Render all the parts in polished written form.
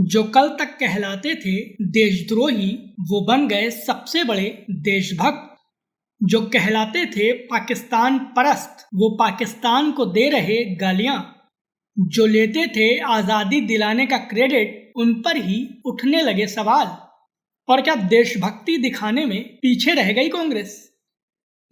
जो कल तक कहलाते थे देशद्रोही, वो बन गए सबसे बड़े देशभक्त। जो कहलाते थे पाकिस्तान परस्त, वो पाकिस्तान को दे रहे गालियां। जो लेते थे आज़ादी दिलाने का क्रेडिट, उन पर ही उठने लगे सवाल। और क्या देशभक्ति दिखाने में पीछे रह गई कांग्रेस?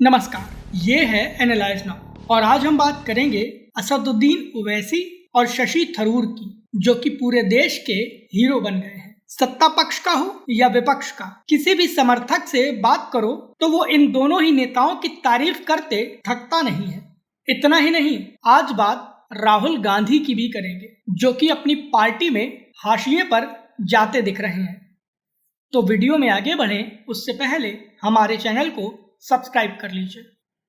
नमस्कार, ये है एनालाइज नाउ और आज हम बात करेंगे असदुद्दीन ओवैसी और शशि थरूर की, जो कि पूरे देश के हीरो बन गए हैं। सत्ता पक्ष का हो या विपक्ष का, किसी भी समर्थक से बात करो तो वो इन दोनों ही नेताओं की तारीफ करते थकता नहीं है। इतना ही नहीं, आज बात राहुल गांधी की भी करेंगे, जो कि अपनी पार्टी में हाशिए पर जाते दिख रहे हैं। तो वीडियो में आगे बढ़ें उससे पहले हमारे चैनल को सब्सक्राइब कर लीजिए।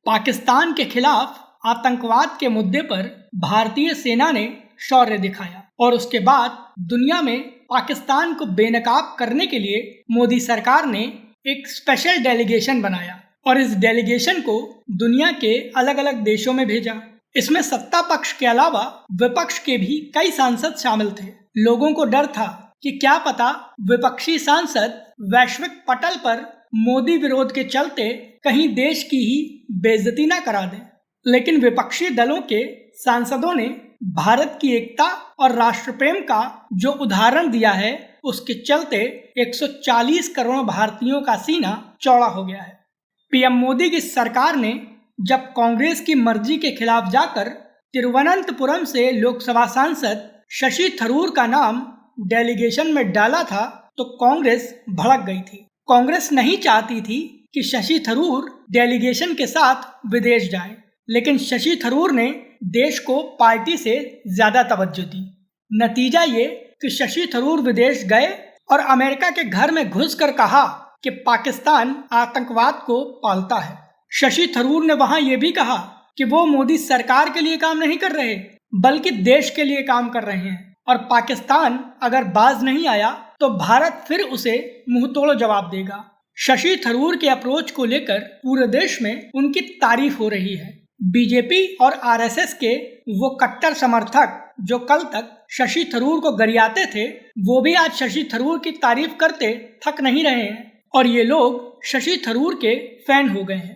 पाकिस्तान के खिलाफ आतंकवाद के मुद्दे पर भारतीय सेना ने शौर्य दिखाया और उसके बाद दुनिया में पाकिस्तान को बेनकाब करने के लिए मोदी सरकार ने एक स्पेशल डेलीगेशन बनाया और इस डेलीगेशन को दुनिया के अलग अलग देशों में भेजा। इसमें सत्ता पक्ष के अलावा विपक्ष के भी कई सांसद शामिल थे। लोगों को डर था कि क्या पता विपक्षी सांसद वैश्विक पटल पर मोदी विरोध के चलते कहीं देश की ही बेइज्जती न करा दें। लेकिन विपक्षी दलों के सांसदों ने भारत की एकता और राष्ट्र प्रेम का जो उदाहरण दिया है, उसके चलते 140 करोड़ भारतीयों का सीना चौड़ा हो गया है। पीएम मोदी की सरकार ने जब कांग्रेस की मर्जी के खिलाफ जाकर तिरुवनंतपुरम से लोकसभा सांसद शशि थरूर का नाम डेलीगेशन में डाला था, तो कांग्रेस भड़क गई थी। कांग्रेस नहीं चाहती थी कि शशि थरूर डेलीगेशन के साथ विदेश जाए, लेकिन शशि थरूर ने देश को पार्टी से ज्यादा तवज्जो दी। नतीजा ये कि शशि थरूर विदेश गए और अमेरिका के घर में घुसकर कहा कि पाकिस्तान आतंकवाद को पालता है। शशि थरूर ने वहां ये भी कहा कि वो मोदी सरकार के लिए काम नहीं कर रहे, बल्कि देश के लिए काम कर रहे हैं और पाकिस्तान अगर बाज नहीं आया तो भारत फिर उसे मुंहतोड़ जवाब देगा। शशि थरूर के अप्रोच को लेकर पूरे देश में उनकी तारीफ हो रही है। बीजेपी और आरएसएस के वो कट्टर समर्थक जो कल तक शशि थरूर को गरियाते थे, वो भी आज शशि थरूर की तारीफ करते थक नहीं रहे हैं और ये लोग शशि थरूर के फैन हो गए हैं।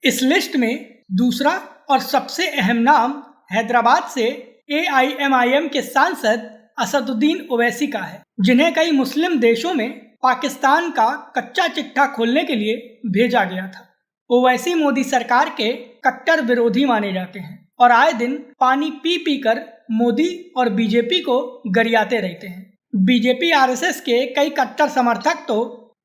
इस लिस्ट में दूसरा और सबसे अहम नाम हैदराबाद से एआईएमआईएम के सांसद असदुद्दीन ओवैसी का है, जिन्हें कई मुस्लिम देशों में पाकिस्तान का कच्चा चिट्ठा खोलने के लिए भेजा गया था। ओवैसी मोदी सरकार के कट्टर विरोधी माने जाते हैं और आए दिन पानी पी पी कर मोदी और बीजेपी को गरियाते रहते हैं। बीजेपी आरएसएस के कई कट्टर समर्थक तो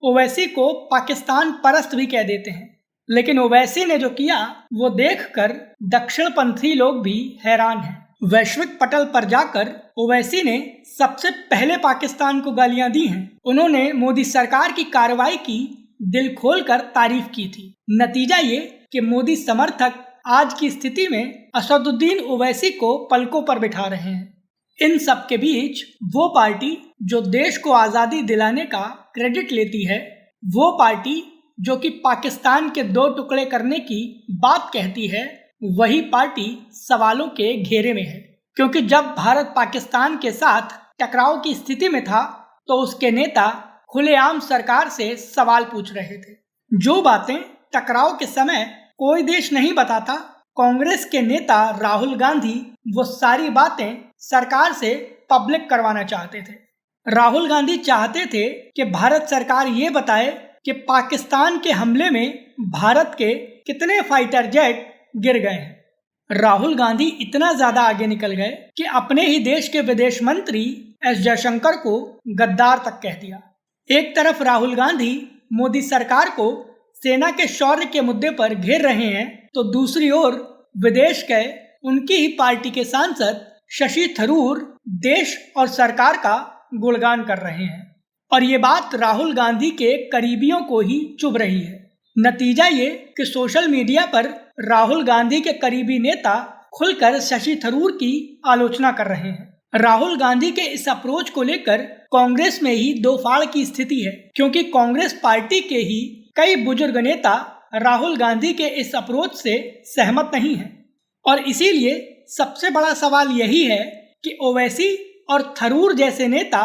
ओवैसी को पाकिस्तान परस्त भी कह देते हैं, लेकिन ओवैसी ने जो किया वो देखकर दक्षिणपंथी लोग भी हैरान हैं। वैश्विक पटल पर जाकर ओवैसी ने सबसे पहले पाकिस्तान को गालियां दी हैं। उन्होंने मोदी सरकार की कार्रवाई की दिल खोलकर तारीफ की थी। नतीजा ये कि मोदी समर्थक आज की स्थिति में असदुद्दीन ओवैसी को पलकों पर बिठा रहे हैं। इन सब के बीच वो पार्टी जो देश को आज़ादी दिलाने का क्रेडिट लेती है, वो पार्टी जो कि पाकिस्तान के 2 टुकड़े करने की बात कहती है, वही पार्टी सवालों के घेरे में है। क्योंकि जब भारत पाकिस्तान के साथ टकराव की स्थिति में था तो उसके नेता खुलेआम सरकार से सवाल पूछ रहे थे। जो बातें टकराव के समय कोई देश नहीं बताता, कांग्रेस के नेता राहुल गांधी वो सारी बातें सरकार से पब्लिक करवाना चाहते थे। राहुल गांधी चाहते थे कि भारत सरकार ये बताए कि पाकिस्तान के हमले में भारत के कितने फाइटर जेट गिर गए हैं। राहुल गांधी इतना ज्यादा आगे निकल गए कि अपने ही देश के विदेश मंत्री एस जयशंकर को गद्दार तक कह दिया। एक तरफ राहुल गांधी मोदी सरकार को सेना के शौर्य के मुद्दे पर घेर रहे हैं, तो दूसरी ओर विदेश गए उनकी ही पार्टी के सांसद शशि थरूर देश और सरकार का गुणगान कर रहे हैं और ये बात राहुल गांधी के करीबियों को ही चुभ रही है। नतीजा ये कि सोशल मीडिया पर राहुल गांधी के करीबी नेता खुलकर शशि थरूर की आलोचना कर रहे हैं। राहुल गांधी के इस अप्रोच को लेकर कांग्रेस में ही दो फाड़ की स्थिति है, क्योंकि कांग्रेस पार्टी के ही कई बुजुर्ग नेता राहुल गांधी के इस अप्रोच से सहमत नहीं हैं और इसीलिए सबसे बड़ा सवाल यही है कि ओवैसी और थरूर जैसे नेता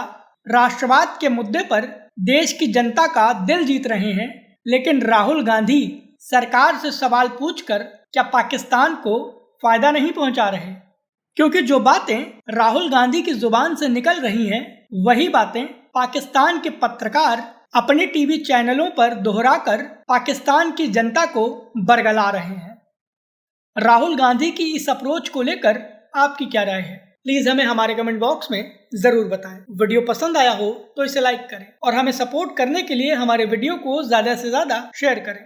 राष्ट्रवाद के मुद्दे पर देश की जनता का दिल जीत रहे हैं, लेकिन राहुल गांधी सरकार से सवाल पूछकर क्या पाकिस्तान को फायदा नहीं पहुंचा रहे? क्योंकि जो बातें राहुल गांधी की जुबान से निकल रही हैं, वही बातें पाकिस्तान के पत्रकार अपने टीवी चैनलों पर दोहराकर पाकिस्तान की जनता को बरगला रहे हैं। राहुल गांधी की इस अप्रोच को लेकर आपकी क्या राय है? प्लीज हमें हमारे कमेंट बॉक्स में जरूर बताएं। वीडियो पसंद आया हो तो इसे लाइक करें और हमें सपोर्ट करने के लिए हमारे वीडियो को ज्यादा से ज्यादा शेयर करें।